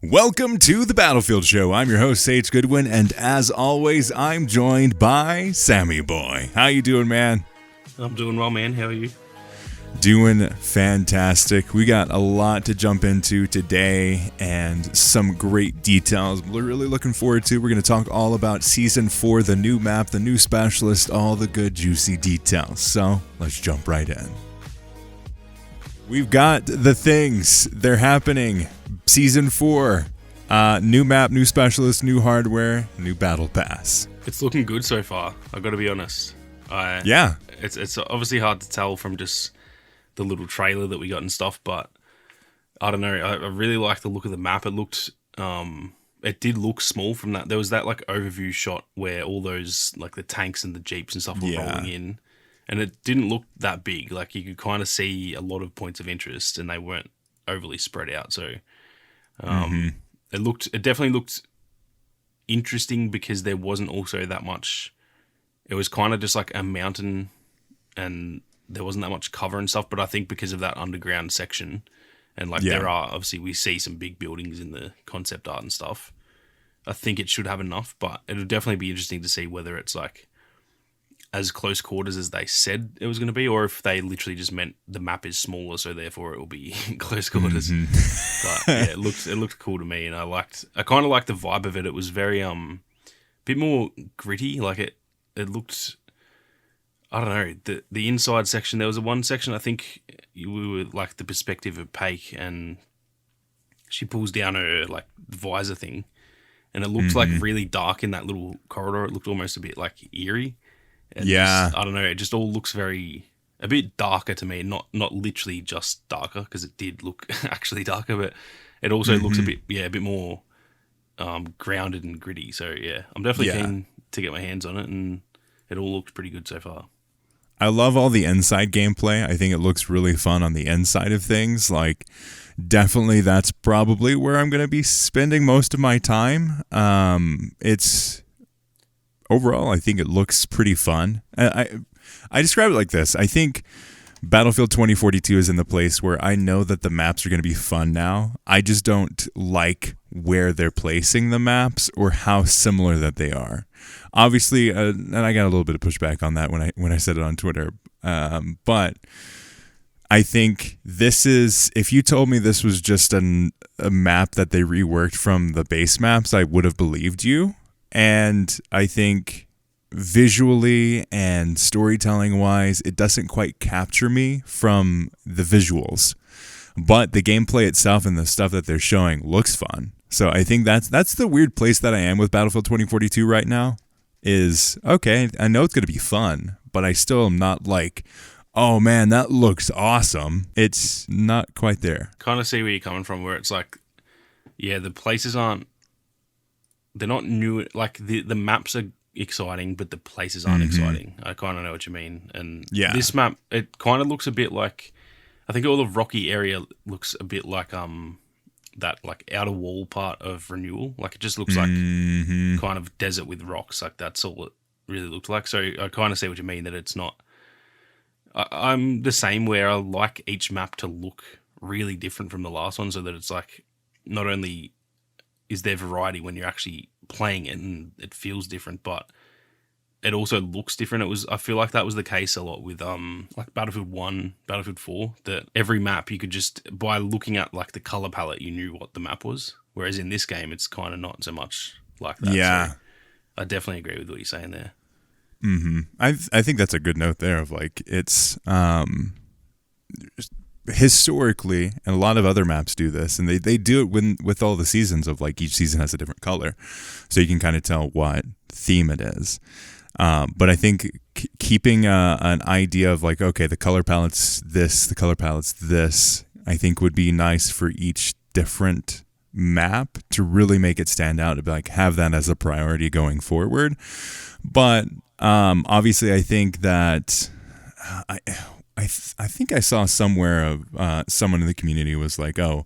Welcome to the Battlefield Show. I'm your host, Sage Goodwin, and as always, I'm joined by Sammy Boy. How you doing, man? I'm doing well, man. How are you? Doing fantastic. We got a lot to jump into today and some great details we're really looking forward to. We're going to talk all about Season 4, the new map, the new specialist, all the good, juicy details. So let's jump right in. We've got the things. They're happening. Season 4. New map, new specialist, new hardware, new battle pass. It's looking good so far, I've got to be honest. Yeah. It's obviously hard to tell from just the little trailer that we got and stuff, but I don't know. I really like the look of the map. It looked, it did look small from that. There was that like overview shot where all those like the tanks and the jeeps and stuff were rolling in, and it didn't look that big. Like you could kind of see a lot of points of interest, and they weren't overly spread out. So, it definitely looked interesting because there wasn't also that much. It was kind of just like a mountain, and there wasn't that much cover and stuff, but I think because of that underground section, and like there are, obviously we see some big buildings in the concept art and stuff, I think it should have enough, but it'll definitely be interesting to see whether it's like as close quarters as they said it was going to be, or if they literally just meant the map is smaller, so therefore it will be close quarters. But yeah, it looked cool to me, and I kind of liked the vibe of it. It was very, bit more gritty, like it looked, I don't know, the inside section, there was one section, I think we were like the perspective of Paik, and she pulls down her like visor thing, and it looked like really dark in that little corridor. It looked almost a bit like eerie. And I don't know, it just all looks a bit darker to me, not literally just darker, because it did look actually darker, but it also looks a bit more grounded and gritty. So yeah, I'm definitely keen to get my hands on it, and it all looked pretty good so far. I love all the inside gameplay. I think it looks really fun on the inside of things. Like, definitely that's probably where I'm going to be spending most of my time. Overall, I think it looks pretty fun. I describe it like this. I think Battlefield 2042 is in the place where I know that the maps are going to be fun now. I just don't like where they're placing the maps or how similar that they are. Obviously, and I got a little bit of pushback on that when I said it on Twitter. But I think this is, if you told me this was just a map that they reworked from the base maps, I would have believed you. And I think visually and storytelling wise, it doesn't quite capture me from the visuals, but the gameplay itself and the stuff that they're showing looks fun. So I think that's the weird place that I am with Battlefield 2042 right now. Is okay, I know it's going to be fun, but I still am not like, oh man, that looks awesome. It's not quite there. Kind of see where you're coming from, where it's like, yeah, the places they're not new. Like the maps are exciting, but the places aren't exciting. I kind of know what you mean. And this map, it kind of looks a bit like, I think all the rocky area looks a bit like that like outer wall part of Renewal. Like it just looks like kind of desert with rocks. Like that's all it really looked like. So I kind of see what you mean, that it's not. I'm the same, where I like each map to look really different from the last one, so that it's like not only is there variety when you're actually playing it and it feels different, but it also looks different. I feel like that was the case a lot with like Battlefield 1, Battlefield 4, that every map you could just, by looking at like the color palette, you knew what the map was. Whereas in this game, it's kind of not so much like that. Yeah. So I definitely agree with what you're saying there. I think that's a good note there of like, it's historically, and a lot of other maps do this, and they do it with all the seasons of like each season has a different color, so you can kind of tell what theme it is. But I think keeping an idea of like, okay, the color palette's this, the color palette's this, I think would be nice for each different map to really make it stand out, to be like have that as a priority going forward. But obviously, I think that I think I saw somewhere of someone in the community was like, oh,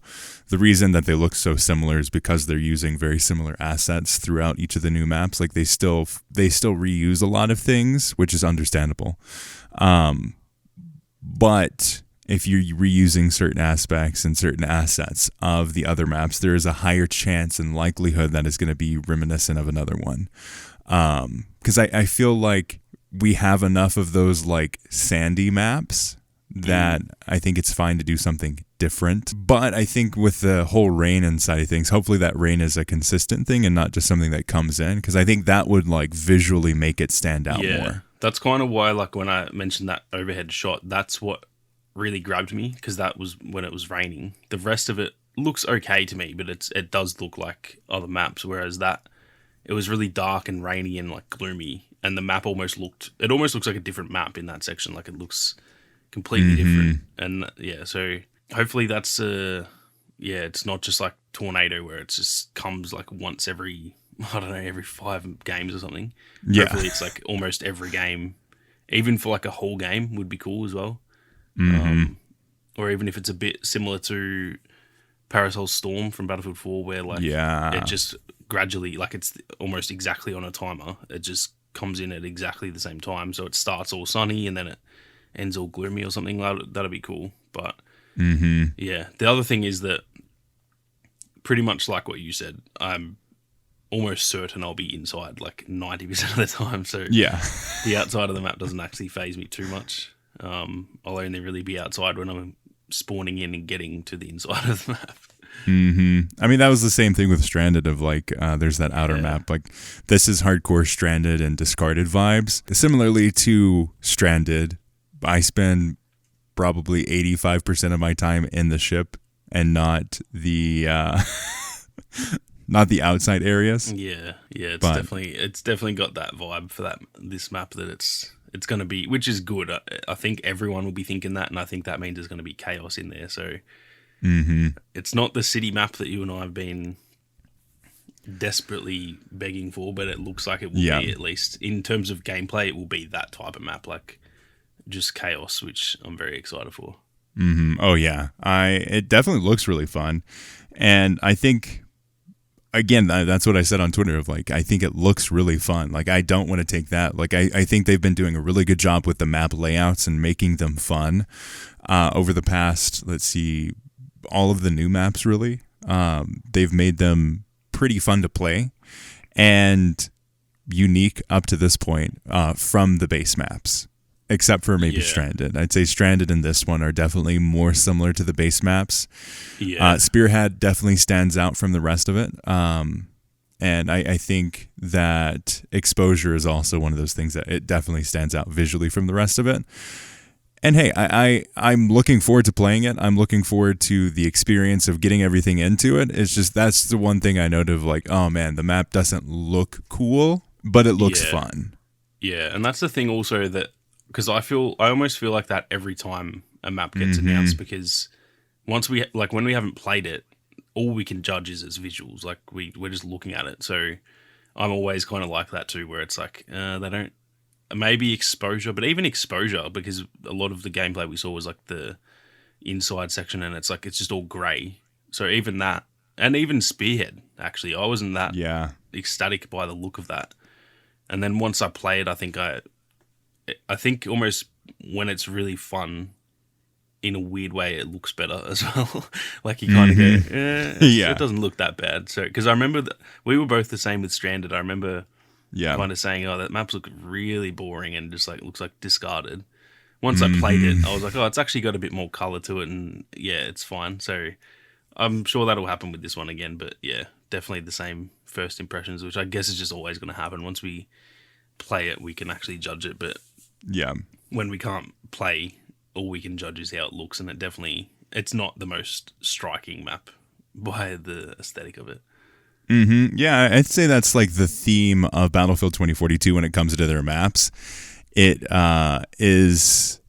the reason that they look so similar is because they're using very similar assets throughout each of the new maps. Like they still reuse a lot of things, which is understandable. But if you're reusing certain aspects and certain assets of the other maps, there is a higher chance and likelihood that it's going to be reminiscent of another one. Because I feel like we have enough of those like sandy maps that I think it's fine to do something different. But I think with the whole rain and side of things, hopefully that rain is a consistent thing and not just something that comes in, because I think that would like visually make it stand out more. That's kind of why, like, when I mentioned that overhead shot, that's what really grabbed me, because that was when it was raining. The rest of it looks okay to me, but it does look like other maps, whereas that, it was really dark and rainy and like gloomy, and the map almost looks like a different map in that section. Like, it looks completely different. And yeah, so hopefully that's it's not just like Tornado where it just comes like once every, I don't know, every 5 games or something. Yeah. Hopefully it's like almost every game, even for like a whole game would be cool as well. Or even if it's a bit similar to Parasol Storm from Battlefield 4, where like it just gradually, like, it's almost exactly on a timer. It just comes in at exactly the same time. So it starts all sunny and then it ends all gloomy or something. That'd be cool. But yeah, the other thing is that pretty much like what you said, I'm almost certain I'll be inside like 90% of the time. So yeah, the outside of the map doesn't actually faze me too much. I'll only really be outside when I'm spawning in and getting to the inside of the map. I mean, that was the same thing with Stranded of like, there's that outer map. Like, this is hardcore Stranded and Discarded vibes. Similarly to Stranded, I spend probably 85% of my time in the ship and not the not the outside areas. Yeah, it's definitely got that vibe for this map that it's going to be, which is good. I think everyone will be thinking that, and I think that means there's going to be chaos in there. So it's not the city map that you and I have been desperately begging for, but it looks like it will be, at least in terms of gameplay, it will be that type of map, like just chaos, which I'm very excited for. Oh yeah, it definitely looks really fun, and I think, again, that's what I said on Twitter of like, I think it looks really fun. Like, I don't want to take that. Like, I think they've been doing a really good job with the map layouts and making them fun over the past, let's see, all of the new maps really. They've made them pretty fun to play and unique up to this point from the base maps. Except for maybe Stranded. I'd say Stranded and this one are definitely more similar to the base maps. Spearhead definitely stands out from the rest of it. And I think that Exposure is also one of those things that it definitely stands out visually from the rest of it. And hey, I'm looking forward to playing it. I'm looking forward to the experience of getting everything into it. It's just, that's the one thing I noted of like, oh man, the map doesn't look cool, but it looks fun. Yeah, and that's the thing also that, because I almost feel like that every time a map gets announced, because once when we haven't played it, all we can judge is its visuals. Like, we're just looking at it. So I'm always kind of like that too, where it's like, they don't, maybe Exposure, but even Exposure, because a lot of the gameplay we saw was like the inside section, and it's like, it's just all grey. So even that, and even Spearhead, actually, I wasn't that ecstatic by the look of that. And then once I played, I think almost when it's really fun, in a weird way, it looks better as well. Like, you kind of go, it doesn't look that bad. So, because I remember we were both the same with Stranded. I remember kind of saying, oh, that map's look really boring and just like looks like discarded. Once I played it, I was like, oh, it's actually got a bit more color to it, and yeah, it's fine. So I'm sure that'll happen with this one again. But yeah, definitely the same first impressions, which I guess is just always going to happen. Once we play it, we can actually judge it. But when we can't play, all we can judge is how it looks, and it's not the most striking map by the aesthetic of it. Yeah, I'd say that's like the theme of Battlefield 2042 when it comes to their maps. It is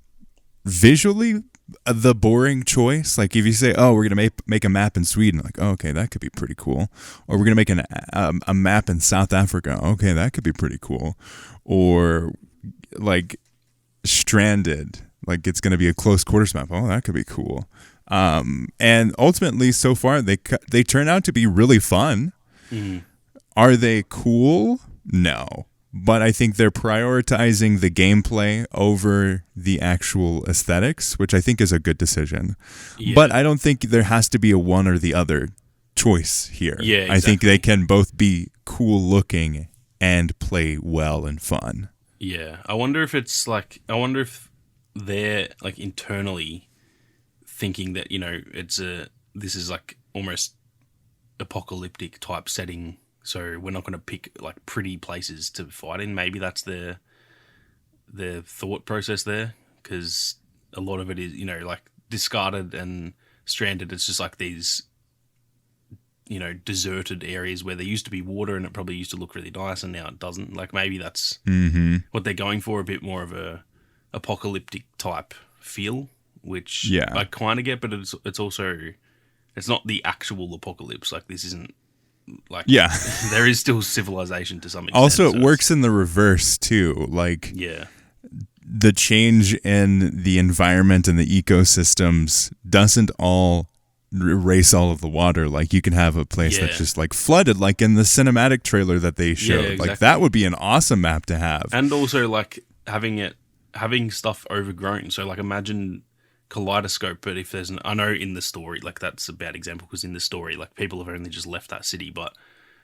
visually the boring choice. Like, if you say, oh, we're going to make a map in Sweden, like, oh, okay, that could be pretty cool. Or we're going to make a map in South Africa. Okay, that could be pretty cool. Or like Stranded, like it's going to be a close quarters map. Oh, that could be cool. And ultimately, so far, they turn out to be really fun. Are they cool? No. but I think they're prioritizing the gameplay over the actual aesthetics, which I think is a good decision. Yeah. But I don't think there has to be a one or the other choice here. Yeah, exactly. I think they can both be cool looking and play well and fun. Yeah. I wonder if they're like internally thinking that, this is like almost apocalyptic type setting, so we're not going to pick like pretty places to fight in. Maybe that's their thought process there, because a lot of it is, like discarded and stranded. It's just like these, deserted areas where there used to be water and it probably used to look really nice and now it doesn't. Like maybe that's what they're going for, a bit more of a apocalyptic type feel, which I kind of get, but it's also, it's not the actual apocalypse. Like this isn't like, there is still civilization to some extent. Also, it works in the reverse too. Like, the change in the environment and the ecosystems doesn't all erase all of the water. Like you can have a place that's just like flooded, like in the cinematic trailer that they showed. Exactly. Like that would be an awesome map to have. And also like having stuff overgrown. So like imagine Kaleidoscope, but if there's I know in the story, like that's a bad example because in the story, like people have only just left that city, but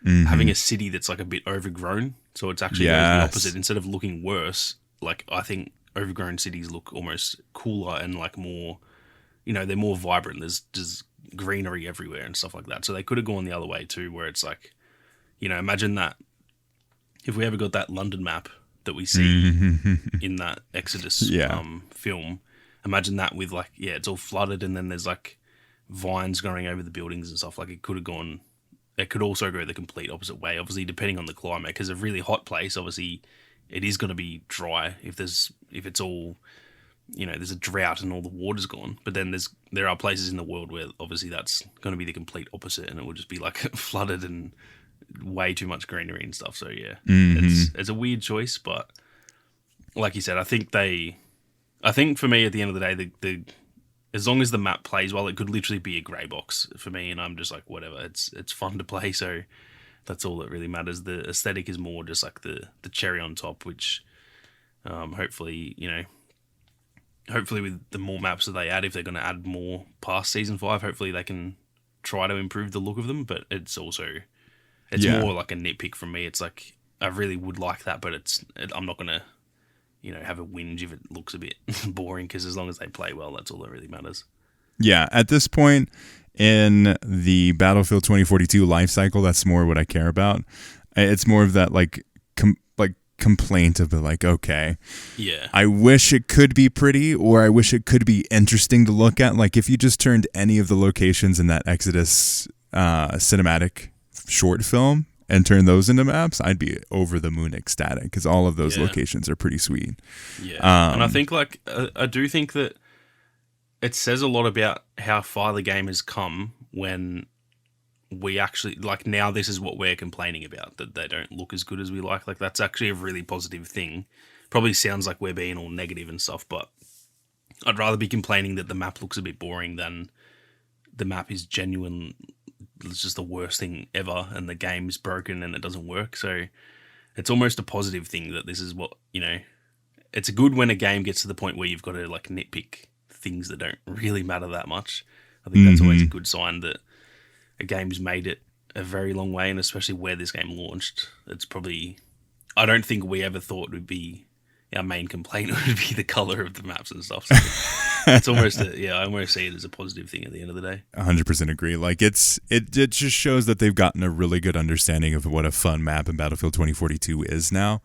having a city that's like a bit overgrown, so it's actually the opposite. Instead of looking worse, like I think overgrown cities look almost cooler and like more, they're more vibrant. There's just greenery everywhere and stuff like that. So they could have gone the other way too, where it's like, imagine that if we ever got that London map that we see in that Exodus film. Imagine that with like, it's all flooded and then there's like vines growing over the buildings and stuff. Like it could also go the complete opposite way, obviously, depending on the climate. Because a really hot place, obviously, it is going to be dry if it's all, there's a drought and all the water's gone. But then there are places in the world where obviously that's going to be the complete opposite and it will just be like flooded and way too much greenery and stuff. So it's a weird choice, but like you said, I think for me, at the end of the day, the as long as the map plays well, it could literally be a grey box for me, and I'm just like, whatever. It's fun to play, so that's all that really matters. The aesthetic is more just like the cherry on top, which hopefully with the more maps that they add, if they're going to add more past Season 5, hopefully they can try to improve the look of them, but it's more like a nitpick from me. It's like, I really would like that, but I'm not going to have a whinge if it looks a bit boring, because as long as they play well, that's all that really matters. Yeah, at this point in the Battlefield 2042 life cycle, that's more what I care about. It's more of that like complaint of the like, okay, I wish it could be pretty, or I wish it could be interesting to look at. Like if you just turned any of the locations in that Exodus cinematic short film and turn those into maps, I'd be over the moon ecstatic, because all of those locations are pretty sweet. Yeah, and I think I do think that it says a lot about how far the game has come when we actually, like, now this is what we're complaining about, that they don't look as good as we like. Like, that's actually a really positive thing. Probably sounds like we're being all negative and stuff, but I'd rather be complaining that the map looks a bit boring than the map is genuine. It's just the worst thing ever, and the game's broken and it doesn't work. So it's almost a positive thing that this is what, it's good when a game gets to the point where you've got to like nitpick things that don't really matter that much. I think that's always a good sign that a game's made it a very long way, and especially where this game launched. It's probably, I don't think we ever thought it would be, our main complaint would be the color of the maps and stuff. So it's almost, I almost see it as a positive thing at the end of the day. 100% agree. Like it just shows that they've gotten a really good understanding of what a fun map in Battlefield 2042 is now.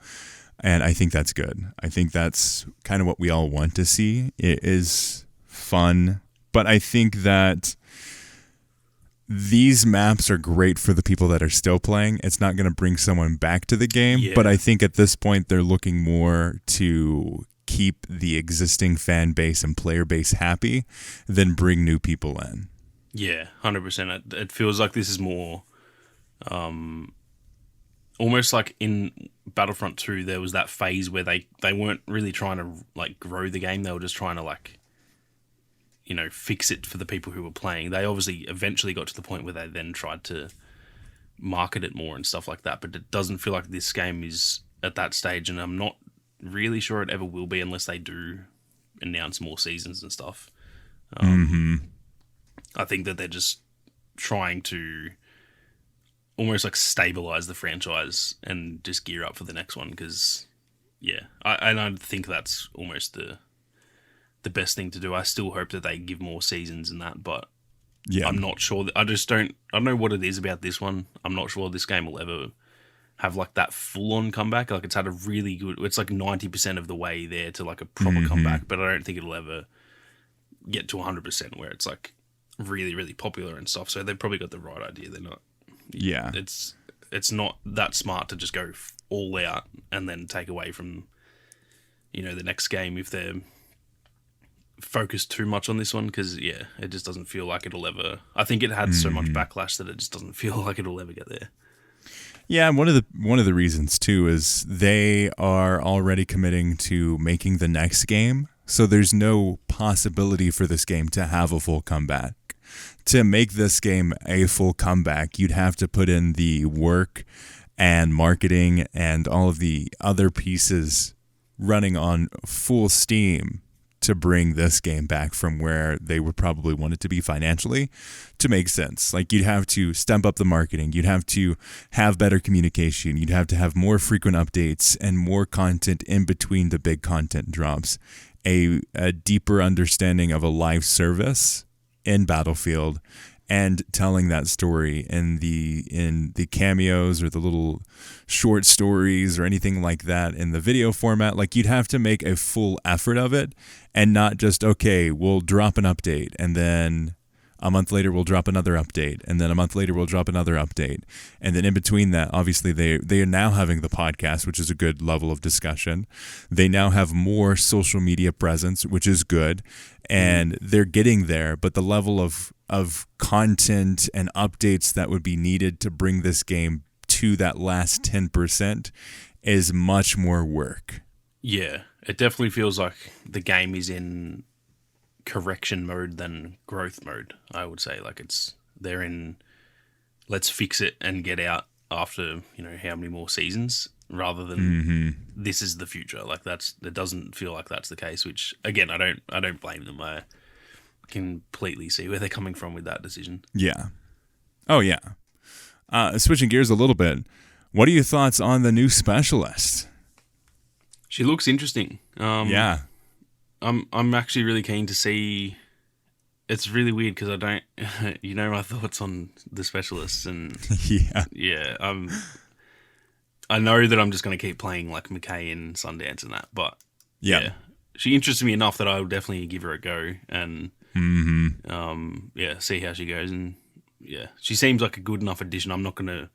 And I think that's good. I think that's kind of what we all want to see. It is fun, but I think that these maps are great for the people that are still playing. It's not going to bring someone back to the game, but I think at this point they're looking more to keep the existing fan base and player base happy than bring new people in. Yeah, 100%. It feels like this is more almost like in Battlefront 2, there was that phase where they weren't really trying to like grow the game. They were just trying to like, fix it for the people who were playing. They obviously eventually got to the point where they then tried to market it more and stuff like that, but it doesn't feel like this game is at that stage, and I'm not really sure it ever will be unless they do announce more seasons and stuff. I think that they're just trying to almost like stabilize the franchise and just gear up for the next one, because I think that's almost the best thing to do. I still hope that they give more seasons and that, but I'm not sure. I don't know what it is about this one. I'm not sure this game will ever have like that full-on comeback. Like, it's had a really good... It's like 90% of the way there to like a proper comeback, but I don't think it'll ever get to 100% where it's like really, really popular and stuff. So they've probably got the right idea. They're not... Yeah. It's not that smart to just go all out and then take away from, the next game if they're focused too much on this one, because, it just doesn't feel like it'll ever... I think it had so much backlash that it just doesn't feel like it'll ever get there. Yeah, and one of the reasons too is they are already committing to making the next game, so there's no possibility for this game to have a full comeback. To make this game a full comeback, you'd have to put in the work and marketing and all of the other pieces running on full steam to bring this game back from where they would probably want it to be financially to make sense. Like, you'd have to step up the marketing. You'd have to have better communication. You'd have to have more frequent updates and more content in between the big content drops. A deeper understanding of a live service in Battlefield and telling that story in the cameos or the little short stories or anything like that in the video format. Like, you'd have to make a full effort of it and not just, okay, we'll drop an update and then a month later we'll drop another update and then a month later we'll drop another update. And then in between that, obviously they are now having the podcast, which is a good level of discussion. They now have more social media presence, which is good. And they're getting there, but the level of content and updates that would be needed to bring this game to that last 10% is much more work. Yeah, it definitely feels like the game is in correction mode than growth mode, I would say. Like, they're in let's fix it and get out after, how many more seasons, rather than this is the future. Like, it doesn't feel like that's the case, which, again, I don't blame them. I completely see where they're coming from with that decision. Yeah. Oh, yeah. Switching gears a little bit, what are your thoughts on the new specialist? She looks interesting. Yeah. I'm actually really keen to see. It's really weird because I don't, my thoughts on the specialists, and yeah. I know that I'm just going to keep playing like McKay and Sundance and that, but yeah, she interests me enough that I will definitely give her a go and see how she goes. And she seems like a good enough addition. I'm not going to.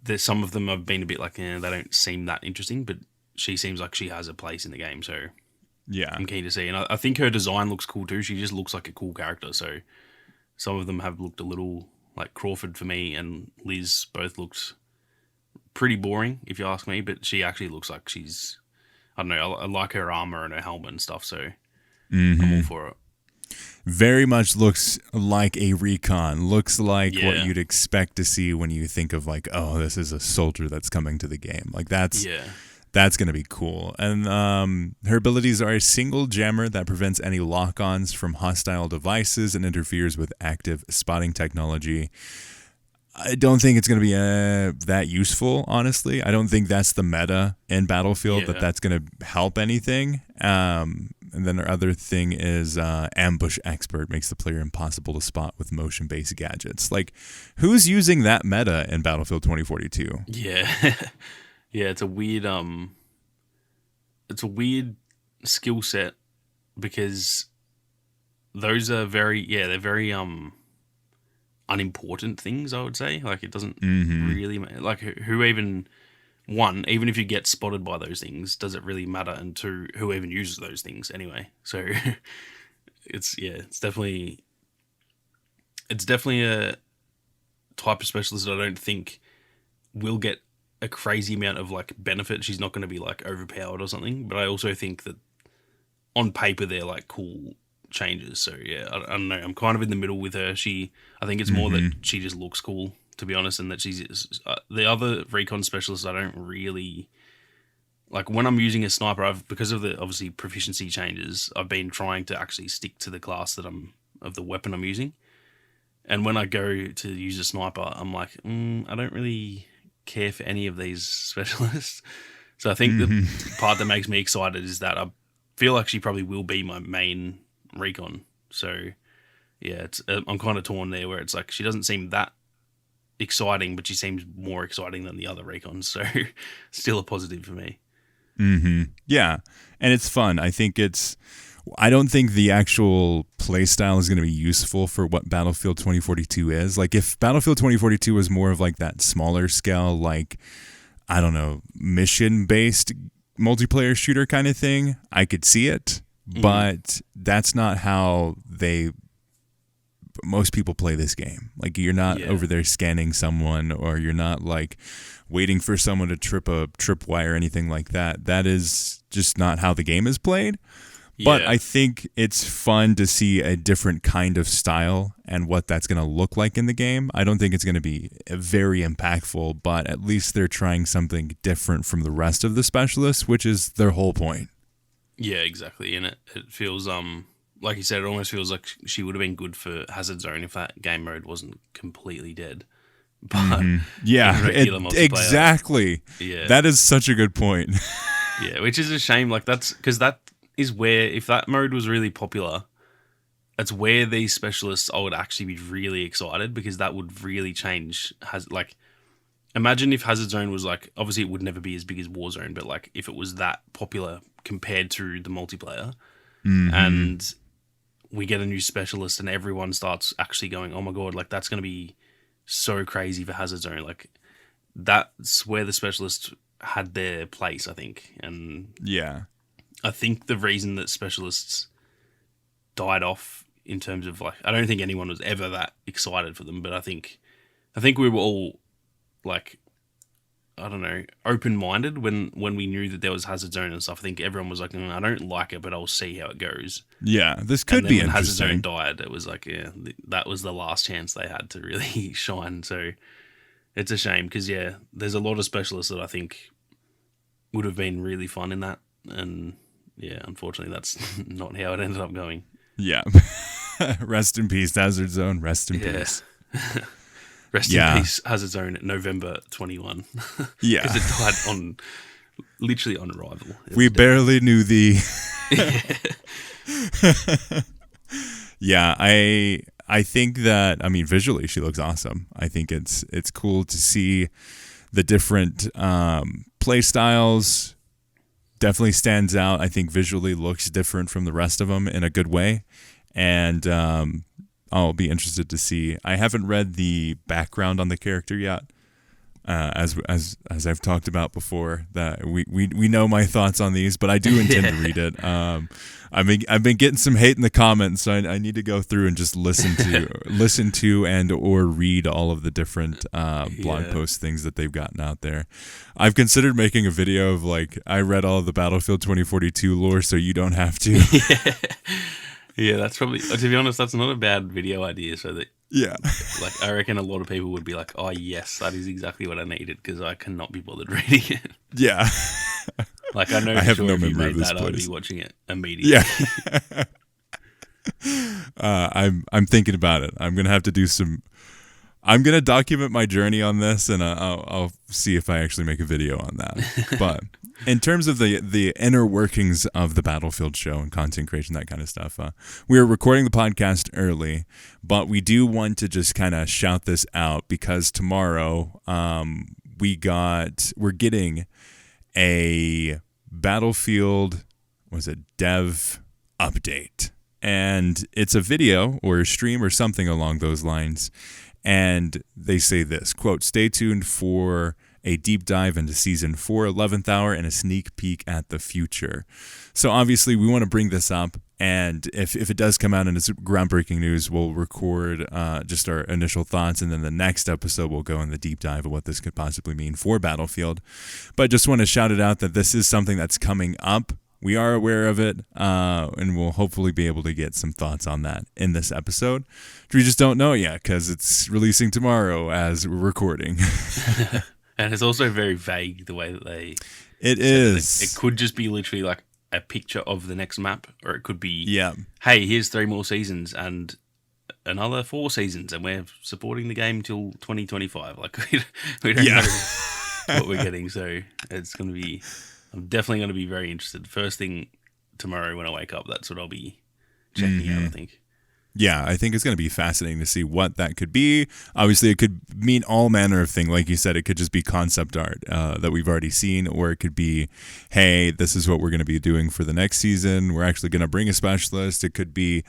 There's some of them have been a bit like, they don't seem that interesting, but she seems like she has a place in the game, so. Yeah, I'm keen to see. And I think her design looks cool too. She just looks like a cool character. So some of them have looked a little like Crawford for me, and Liz both looked pretty boring, if you ask me. But she actually looks like she's, I don't know, I like her armor and her helmet and stuff. So I'm all for it. Very much looks like a recon. Looks like what you'd expect to see when you think of like, oh, this is a soldier that's coming to the game. Like, that's going to be cool. And her abilities are a single jammer that prevents any lock-ons from hostile devices and interferes with active spotting technology. I don't think it's going to be that useful, honestly. I don't think that's the meta in Battlefield, that's going to help anything. And then our other thing is Ambush Expert makes the player impossible to spot with motion-based gadgets. Like, who's using that meta in Battlefield 2042? Yeah. Yeah, it's a weird skill set, because those are they're very unimportant things, I would say. Like, it doesn't really like who even if you get spotted by those things, does it really matter? And two, who even uses those things anyway? So it's definitely a type of specialist that I don't think will get a crazy amount of like benefit. She's not going to be like overpowered or something, but I also think that on paper they're like cool changes. So I don't know. I'm kind of in the middle with her. I think it's more that she just looks cool, to be honest, and that she's the other recon specialists I don't really like when I'm using a sniper, because of the obviously proficiency changes, I've been trying to actually stick to the class of the weapon I'm using. And when I go to use a sniper, I'm like, I don't really care for any of these specialists. So I think the part that makes me excited is that I feel like she probably will be my main recon. So yeah, I'm kind of torn there, where it's like she doesn't seem that exciting, but she seems more exciting than the other recons. So still a positive for me. Yeah, and it's fun. I don't think the actual play style is going to be useful for what Battlefield 2042 is. Like, if Battlefield 2042 was more of like that smaller scale, like, I don't know, mission-based multiplayer shooter kind of thing, I could see it. But that's not how most people play this game. Like, you're not over there scanning someone, or you're not like waiting for someone to trip a tripwire or anything like that. That is just not how the game is played. But I think it's fun to see a different kind of style and what that's going to look like in the game. I don't think it's going to be very impactful, but at least they're trying something different from the rest of the specialists, which is their whole point. Yeah, exactly. And it feels, like you said, it almost feels like she would have been good for Hazard Zone if that game mode wasn't completely dead. But exactly. Yeah, that is such a good point. Yeah, which is a shame. Like, that's because that is where, if that mode was really popular, that's where these specialists I would actually be really excited, because that would really change. Imagine if Hazard Zone was like, obviously it would never be as big as Warzone, but like if it was that popular compared to the multiplayer, and we get a new specialist and everyone starts actually going, oh my god, like that's going to be so crazy for Hazard Zone. Like, that's where the specialists had their place, I think. And yeah, I think the reason that specialists died off in terms of, like, I don't think anyone was ever that excited for them, but I think we were all like, I don't know, open-minded when we knew that there was Hazard Zone and stuff. I think everyone was like, I don't like it, but I'll see how it goes. Yeah, this could be interesting. When Hazard Zone died, it was like, yeah, that was the last chance they had to really shine. So it's a shame, because yeah, there's a lot of specialists that I think would have been really fun in that, and yeah, unfortunately, that's not how it ended up going. Yeah. Rest in peace, Hazard Zone. Rest in peace. Rest in peace, Hazard Zone, November 21. Yeah. Because it died literally on arrival. We barely knew thee. Yeah, I think that, I mean, visually she looks awesome. I think it's cool to see the different play styles. Definitely stands out. I think visually looks different from the rest of them in a good way. And I'll be interested to see. I haven't read the background on the character yet. As I've talked about before, that we know my thoughts on these, but I do intend to read it. I've been getting some hate in the comments, so I need to go through and just listen to and or read all of the different blog post things that they've gotten out there. I've considered making a video of, like, I read all of the Battlefield 2042 lore, so you don't have to. Yeah, that's probably, to be honest, that's not a bad video idea. So that, like, I reckon a lot of people would be like, oh yes, that is exactly what I needed, because I cannot be bothered reading it. Yeah. Like, I know I have sure no if you memory made of this that, place. I'd be watching it immediately. Yeah. I'm thinking about it. I'm gonna document my journey on this, and I'll see if I actually make a video on that. But in terms of the inner workings of the Battlefield show and content creation, that kind of stuff, we are recording the podcast early, but we do want to just kind of shout this out, because tomorrow we're getting a Battlefield, dev update, and it's a video or a stream or something along those lines. And they say this, quote, "Stay tuned for a deep dive into Season 4, 11th hour, and a sneak peek at the future." So obviously we want to bring this up, and if it does come out and it's groundbreaking news, we'll record just our initial thoughts, and then the next episode we'll go in the deep dive of what this could possibly mean for Battlefield. But I just want to shout it out that this is something that's coming up. We are aware of it, and we'll hopefully be able to get some thoughts on that in this episode. We just don't know yet, because it's releasing tomorrow as we're recording. And it's also very vague the way that they It So is. it could just be literally like a picture of the next map, or it could be, Yeah. hey, here's 3 more seasons and another 4 seasons, and we're supporting the game till 2025. Like we don't Yeah. know what we're getting, so it's gonna be. I'm definitely gonna be very interested. First thing tomorrow when I wake up, that's what I'll be checking out. I think. Yeah, I think it's going to be fascinating to see what that could be. Obviously, it could mean all manner of things. Like you said, it could just be concept art that we've already seen, or it could be, hey, this is what we're going to be doing for the next season. We're actually going to bring a specialist. It could be,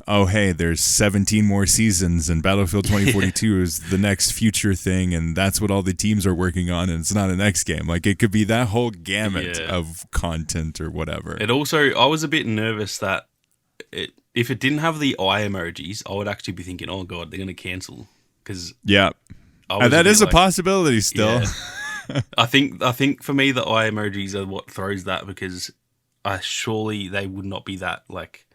oh, hey, there's 17 more seasons, and Battlefield 2042 is the next future thing, and that's what all the teams are working on, and it's not an X game. Like, it could be that whole gamut of content or whatever. It also, I was a bit nervous that if it didn't have the eye emojis, I would actually be thinking, oh god, they're going to cancel. Because that is a possibility still. Yeah. I think for me the eye emojis are what throws that, because surely they would not be that like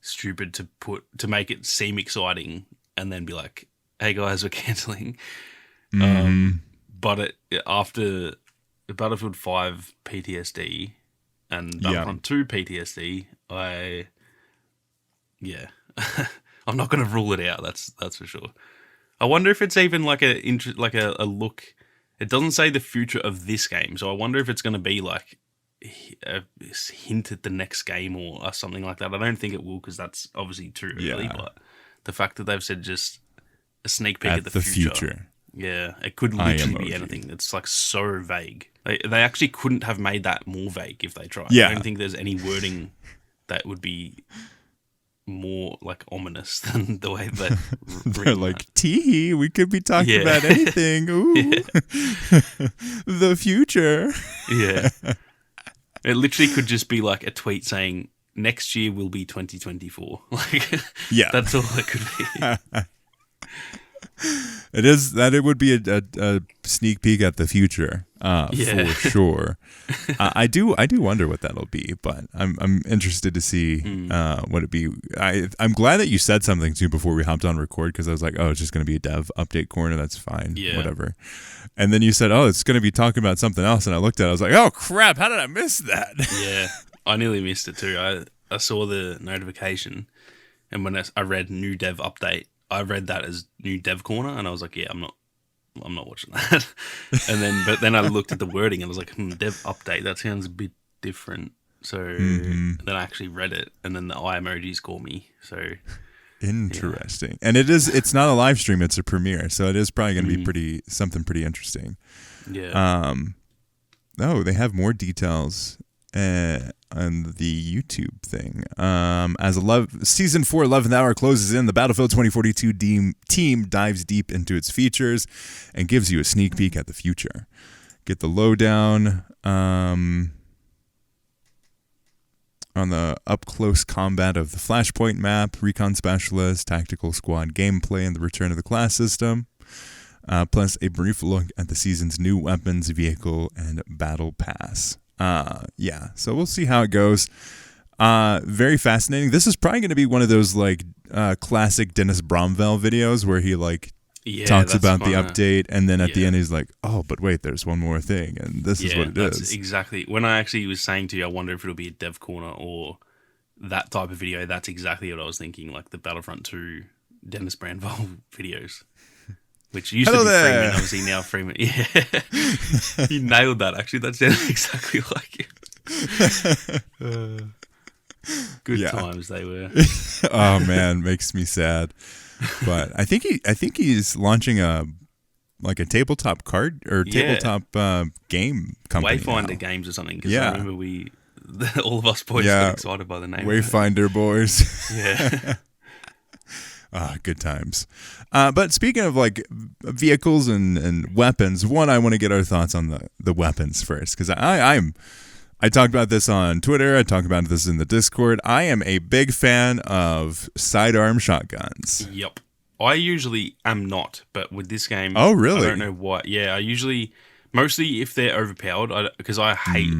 stupid to make it seem exciting and then be like, hey guys, we're cancelling. But after Battlefield 5 PTSD and Battlefront 2 PTSD, I'm not going to rule it out. That's for sure. I wonder if it's even like a look. It doesn't say the future of this game, so I wonder if it's going to be like a hint at the next game or something like that. I don't think it will, because that's obviously too early. But the fact that they've said just a sneak peek at the future. Yeah, it could literally be anything. It's like so vague. They actually couldn't have made that more vague if they tried. Yeah. I don't think there's any wording that would be more like ominous than the way that they're like, tee, we could be talking about anything. Ooh. The future. Yeah. It literally could just be like a tweet saying next year will be 2024. Like, that's all it could be. It is that it would be a sneak peek at the future, for sure. I do wonder what that'll be, but I'm interested to see what it be. I'm glad that you said something too before we hopped on record, because I was like, oh, it's just going to be a dev update corner. That's fine, whatever. And then you said, oh, it's going to be talking about something else, and I looked at it, I was like, oh crap, how did I miss that? Yeah, I nearly missed it too. I saw the notification, and when I read new dev update, I read that as new dev corner, and I was like, yeah, I'm not watching that. But then I looked at the wording and I was like, dev update, that sounds a bit different. So then I actually read it, and then the eye emojis call me. So interesting. And it's not a live stream, it's a premiere, so it is probably going to be something pretty interesting. Yeah. They have more details on the YouTube thing. As Season 4 11th hour closes in, the Battlefield 2042 team dives deep into its features and gives you a sneak peek at the future. Get the lowdown on the up-close combat of the Flashpoint map, Recon Specialist, Tactical Squad gameplay, and the return of the class system. Plus a brief look at the season's new weapons, vehicle, and battle pass. So we'll see how it goes. Very fascinating. This is probably going to be one of those like classic Dennis Bromwell videos where he talks about the update, and then at the end he's like, oh, but wait, there's one more thing, and this is what it is. Exactly. When I actually was saying to you, I wonder if it'll be a dev corner or that type of video, that's exactly what I was thinking, like the Battlefront 2 Dennis Bromwell videos. Which used to be Freeman, obviously now Freeman. Yeah. He nailed that, actually. That sounded exactly like him. Good times they were. Oh, man, makes me sad. But I think he's launching a tabletop card or tabletop game company. Wayfinder Games or something. Because I remember all of us boys got excited by the name. Wayfinder boys. Yeah. Good times. But speaking of like vehicles and weapons, I want to get our thoughts on the weapons first, because I talked about this on Twitter. I talked about this in the Discord. I am a big fan of sidearm shotguns. Yep. I usually am not, but with this game, oh really? I don't know why. Yeah, I usually, mostly if they're overpowered, because I hate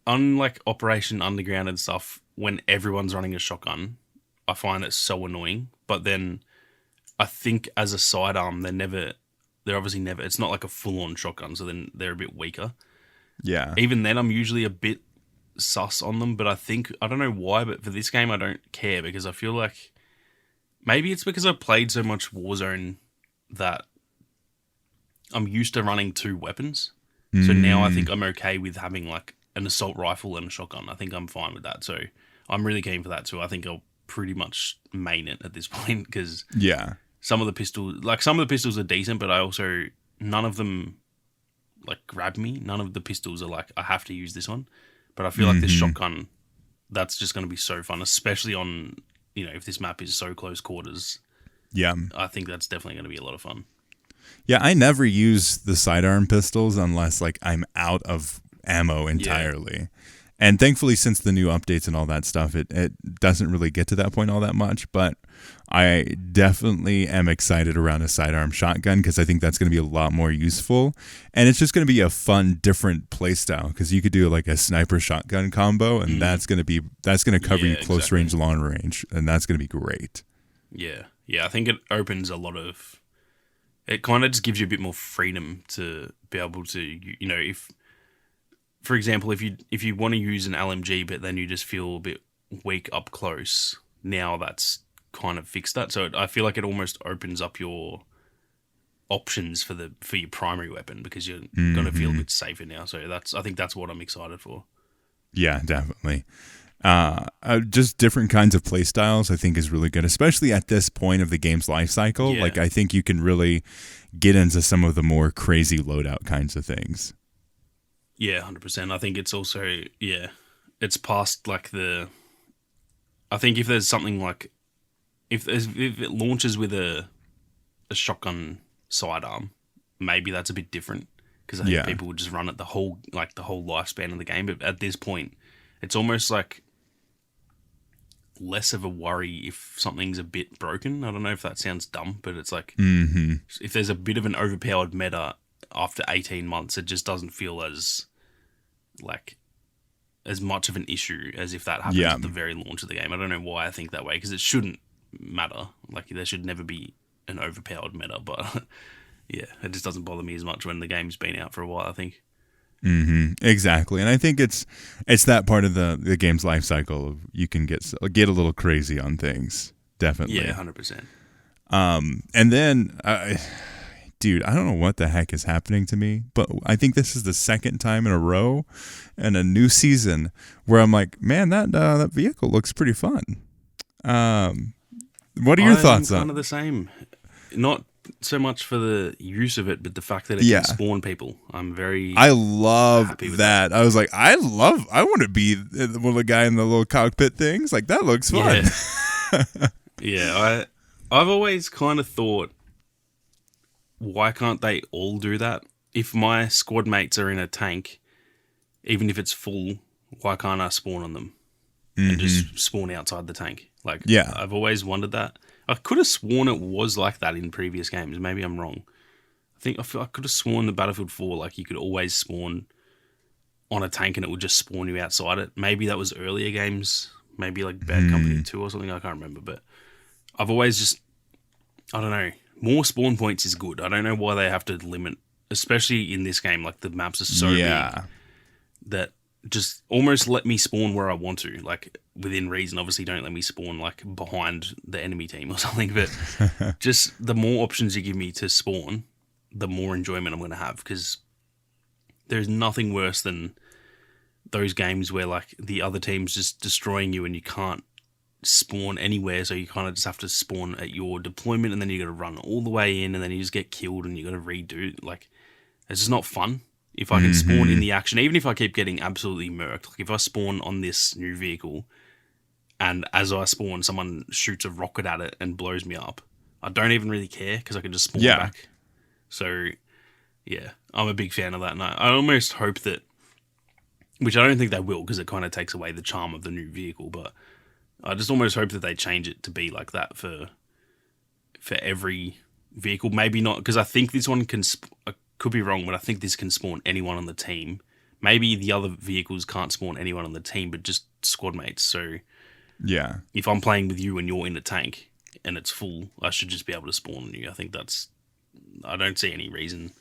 on Operation Underground and stuff, when everyone's running a shotgun. I find it so annoying. But then I think as a sidearm, they're obviously never, it's not like a full-on shotgun, so then they're a bit weaker. Yeah. Even then, I'm usually a bit sus on them, but I don't know why, but for this game, I don't care because I feel like maybe it's because I've played so much Warzone that I'm used to running 2 weapons. So now I think I'm okay with having like an assault rifle and a shotgun. I think I'm fine with that. So I'm really keen for that too. I think I'll pretty much main it at this point because Yeah. some of the pistols are decent, but I also, none of them like grab me. None of the pistols are like, I have to use this one. But I feel like this shotgun, that's just going to be so fun, especially on, if this map is so close quarters. Yeah. I think that's definitely going to be a lot of fun. Yeah, I never use the sidearm pistols unless like I'm out of ammo entirely. And thankfully, since the new updates and all that stuff, it doesn't really get to that point all that much. But I definitely am excited around a sidearm shotgun because I think that's going to be a lot more useful. And it's just going to be a fun, different playstyle because you could do like a sniper shotgun combo, and that's going to cover you close range, long range, and that's going to be great. Yeah, I think it opens a lot of. It kind of just gives you a bit more freedom to be able to, if. For example, if you want to use an LMG, but then you just feel a bit weak up close, now that's kind of fixed that. So I feel like it almost opens up your options for your primary weapon because you're going to feel a bit safer now. So I think that's what I'm excited for. Yeah, definitely. Just different kinds of play styles I think is really good, especially at this point of the game's life cycle. Yeah. Like I think you can really get into some of the more crazy loadout kinds of things. Yeah, 100%. I think it's also, it's past like I think if there's something like, if it launches with a shotgun sidearm, maybe that's a bit different because I think people would just run it the whole lifespan of the game. But at this point, it's almost like less of a worry if something's a bit broken. I don't know if that sounds dumb, but it's like if there's a bit of an overpowered meta after 18 months, it just doesn't feel as much of an issue as if that happens at the very launch of the game. I don't know why I think that way because it shouldn't matter. Like there should never be an overpowered meta, but it just doesn't bother me as much when the game's been out for a while, I think. Exactly, and I think it's that part of the game's life cycle. You can get a little crazy on things, definitely. Yeah, 100%. And then, dude, I don't know what the heck is happening to me, but I think this is the second time in a row in a new season where I'm like, man, that vehicle looks pretty fun. What are your thoughts on? Kind of the same. Not so much for the use of it, but the fact that it can spawn people. I love that. I was like, I want to be one of the guy in the little cockpit things. Like that looks fun. Yeah, I've always kind of thought, why can't they all do that? If my squad mates are in a tank, even if it's full, why can't I spawn on them and just spawn outside the tank? Like, I've always wondered that. I could have sworn it was like that in previous games. Maybe I'm wrong. I could have sworn the Battlefield 4, like you could always spawn on a tank and it would just spawn you outside it. Maybe that was earlier games. Maybe like Bad Company 2 or something. I can't remember. But I've always just, I don't know. More spawn points is good. I don't know why they have to limit, especially in this game. Like the maps are so big that just almost let me spawn where I want to, like within reason. Obviously, don't let me spawn like behind the enemy team or something. But just the more options you give me to spawn, the more enjoyment I'm going to have. Because there's nothing worse than those games where like the other team's just destroying you and you can't spawn anywhere, so you kind of just have to spawn at your deployment and then you got to run all the way in and then you just get killed and you got to redo. Like, it's just not fun. If I can spawn in the action, even if I keep getting absolutely murked, like if I spawn on this new vehicle and as I spawn, someone shoots a rocket at it and blows me up, I don't even really care because I can just spawn back. So, yeah, I'm a big fan of that. And I almost hope that, which I don't think they will because it kind of takes away the charm of the new vehicle, but I just almost hope that they change it to be like that for every vehicle. Maybe not, because I think this one can... I could be wrong, but I think this can spawn anyone on the team. Maybe the other vehicles can't spawn anyone on the team, but just squad mates. So yeah, if I'm playing with you and you're in a tank and it's full, I should just be able to spawn on you. I think I don't see any reason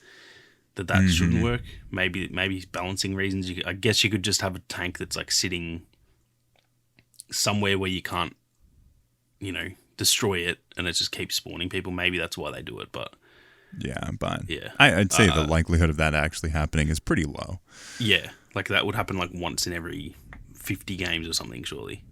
that shouldn't work. Maybe balancing reasons. I guess you could just have a tank that's like sitting somewhere where you can't, destroy it, and it just keeps spawning people. Maybe that's why they do it, but I'd say the likelihood of that actually happening is pretty low. Yeah, like that would happen like once in every 50 games or something, surely.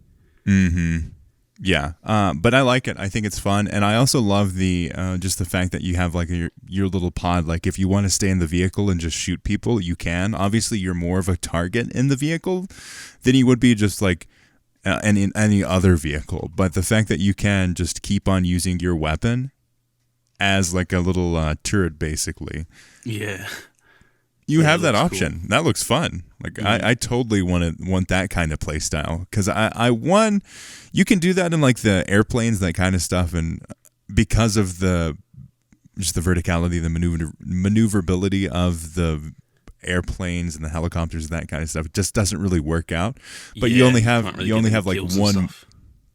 Yeah, but I like it. I think it's fun, and I also love the just the fact that you have like your little pod. Like if you want to stay in the vehicle and just shoot people, you can. Obviously, you're more of a target in the vehicle than you would be just like in any other vehicle. But the fact that you can just keep on using your weapon as like a little turret, basically. Yeah. You have that option. Cool. That looks fun. Like I totally want that kind of play style, because you can do that in like the airplanes, that kind of stuff, and because of the verticality, the maneuverability of the airplanes and the helicopters and that kind of stuff, it just doesn't really work out. But you only have like one.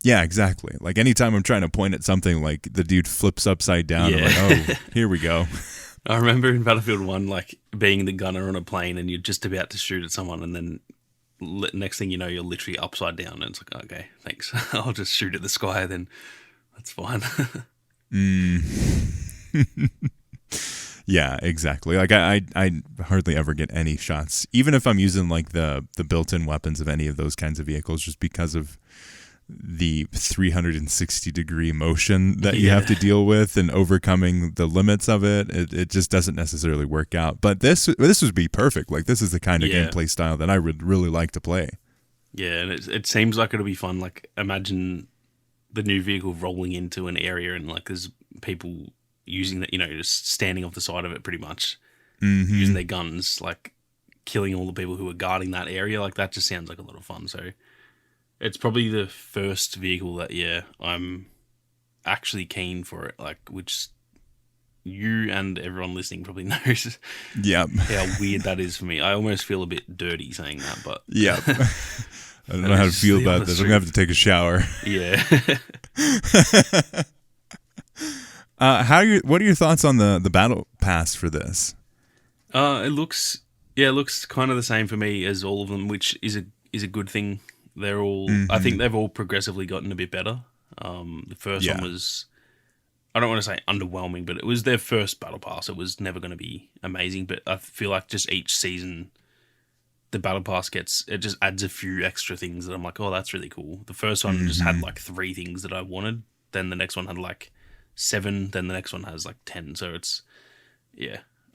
Yeah, exactly. Like anytime I'm trying to point at something, like the dude flips upside down. Yeah. I'm like, oh, here we go. I remember in Battlefield 1, like, being the gunner on a plane and you're just about to shoot at someone, and then next thing you know, you're literally upside down, and it's like, okay, thanks. I'll just shoot at the sky, then that's fine. Yeah, exactly. Like, I hardly ever get any shots, even if I'm using, like, the built-in weapons of any of those kinds of vehicles, just because of the 360-degree motion that you have to deal with and overcoming the limits of it. It just doesn't necessarily work out. But this would be perfect. Like, this is the kind of gameplay style that I would really like to play. Yeah, and it seems like it'll be fun. Like, imagine the new vehicle rolling into an area and, like, there's people using that, just standing off the side of it pretty much, using their guns, like, killing all the people who are guarding that area. Like, that just sounds like a lot of fun. So it's probably the first vehicle that, I'm actually keen for it, like, which you and everyone listening probably knows how weird that is for me. I almost feel a bit dirty saying that, but... Yeah. I don't know how to feel about this. I'm going to have to take a shower. Yeah. What are your thoughts on the battle pass for this? It looks kind of the same for me as all of them, which is a good thing. They're all. I think they've all progressively gotten a bit better. The first one was, I don't want to say underwhelming, but it was their first battle pass. It was never going to be amazing, but I feel like just each season, the battle pass just adds a few extra things that I'm like, oh, that's really cool. The first one just had like 3 things that I wanted. Then the next one had like 7. Then the next one has like 10. So it's,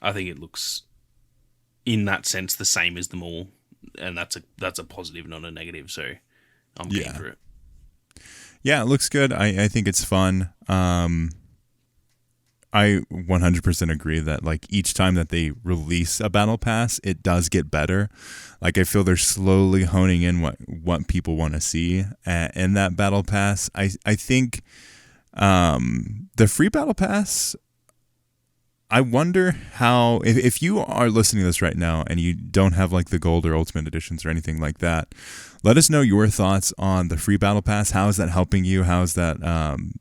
I think it looks, in that sense, the same as them all. And that's a positive, not a negative. So I'm keen for it. Yeah, it looks good. I think it's fun. I 100% agree that like each time that they release a battle pass, it does get better. Like I feel they're slowly honing in what people want to see in that battle pass. I think the free battle pass, I wonder how, if you are listening to this right now and you don't have like the gold or ultimate editions or anything like that, let us know your thoughts on the free battle pass. How is that helping you? How is that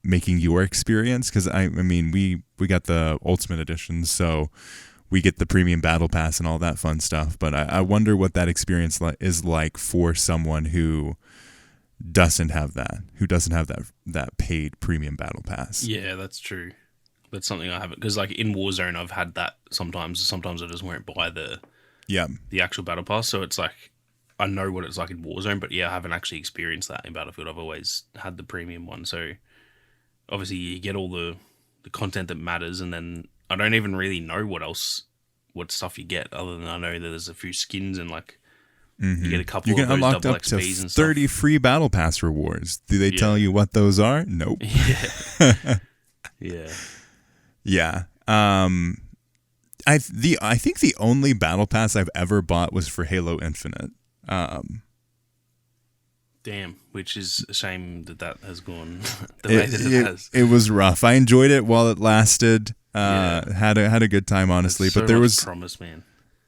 making your experience? Because I mean, we got the ultimate editions, so we get the premium battle pass and all that fun stuff. But I wonder what that experience is like for someone who doesn't have that paid premium battle pass. Yeah, that's true. That's something I haven't, because like in Warzone I've had that sometimes I just won't buy the actual battle pass, so it's like I know what it's like in Warzone, but I haven't actually experienced that in Battlefield. I've always had the premium one, so obviously you get all the content that matters, and then I don't even really know what stuff you get, other than I know that there's a few skins and like you get a couple of those unlocked double up to XPs and 30 stuff. free battle pass rewards. Do they tell you what those are? Nope. Yeah. Yeah. I think the only battle pass I've ever bought was for Halo Infinite. Damn, which is a shame that has gone the way that it has. It was rough. I enjoyed it while it lasted. Had a good time, honestly. But there was promise, man.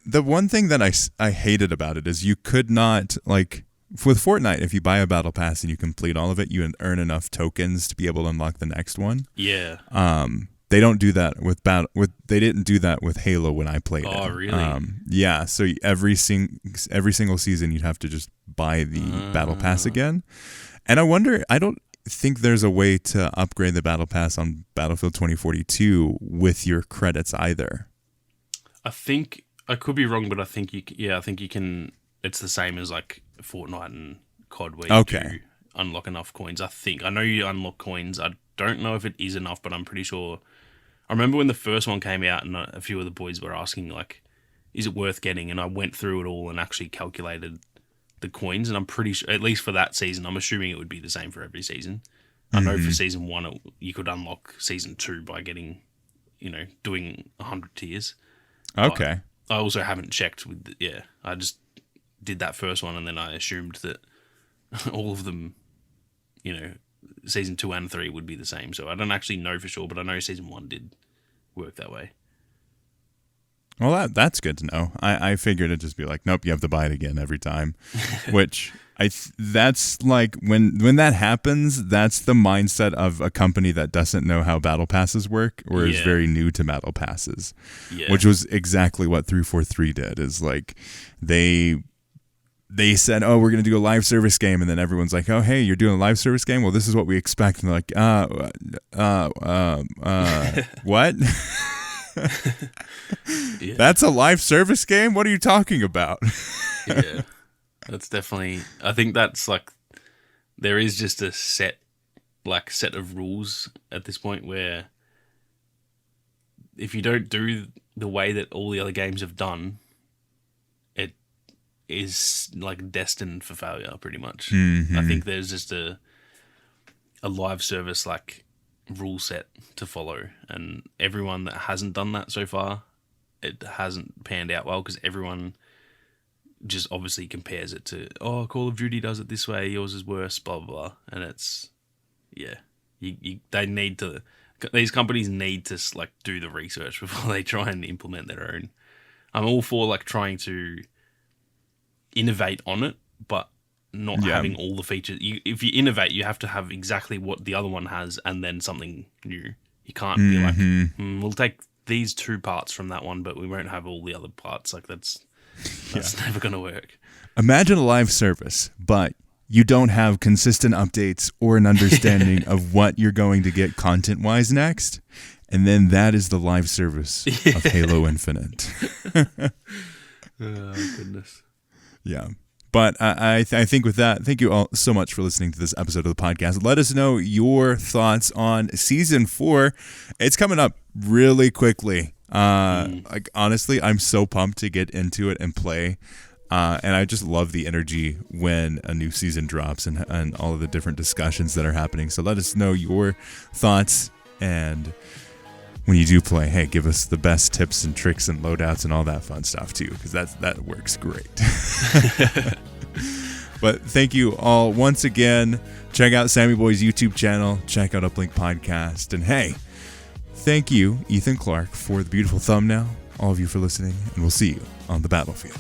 The one thing that I hated about it is you could not, like, with Fortnite, if you buy a battle pass and you complete all of it, you earn enough tokens to be able to unlock the next one. Yeah. They don't do that with They didn't do that with Halo when I played it. Oh, really? Yeah. So every single season, you'd have to just buy the battle pass again. And I wonder. I don't think there's a way to upgrade the battle pass on Battlefield 2042 with your credits either. I think I could be wrong, but I think you can. It's the same as like Fortnite and COD, where you do unlock enough coins. I know you unlock coins. I don't know if it is enough, but I'm pretty sure. I remember when the first one came out, and a few of the boys were asking like, "Is it worth getting?" And I went through it all and actually calculated the coins, and I'm pretty sure, at least for that season, I'm assuming it would be the same for every season. I know for season 1, you could unlock season 2 by getting, doing 100 tiers. Okay. But I also haven't checked with, I just did that first one, and then I assumed that all of them, season 2 and 3 would be the same. So I don't actually know for sure, but I know season 1 did work that way. Well, that's good to know. I figured it'd just be like, nope, you have to buy it again every time, which that's like when that happens, that's the mindset of a company that doesn't know how battle passes work or is very new to battle passes, which was exactly what 343 did. Is like they said, oh, we're going to do a live service game. And then everyone's like, oh, hey, you're doing a live service game? Well, this is what we expect. And they're like, what? That's a live service game? What are you talking about? Yeah, that's definitely, I think that's like, there is just a set of rules at this point where if you don't do the way that all the other games have done, it is like destined for failure pretty much. I think there's just a live service like rule set to follow, and everyone that hasn't done that so far, it hasn't panned out well because everyone just obviously compares it to, oh, Call of Duty does it this way, yours is worse, blah blah blah, and it's these companies need to like do the research before they try and implement their own. I'm all for like trying to innovate on it, but not having all the features. If you innovate, you have to have exactly what the other one has and then something new. You can't be like, we'll take these 2 parts from that one, but we won't have all the other parts. Like that's never going to work. Imagine a live service, but you don't have consistent updates or an understanding of what you're going to get content-wise next. And then that is the live service of Halo Infinite. Oh, goodness. Yeah. But I think with that, thank you all so much for listening to this episode of the podcast. Let us know your thoughts on Season 4. It's coming up really quickly. Like honestly, I'm so pumped to get into it and play. And I just love the energy when a new season drops and all of the different discussions that are happening. So let us know your thoughts, and when you do play, hey, give us the best tips and tricks and loadouts and all that fun stuff too, because that works great. But thank you all once again. Check out Sammy Boy's YouTube channel. Check out Uplink Podcast. And hey, thank you, Ethan Clark, for the beautiful thumbnail. All of you for listening, and we'll see you on the battlefield.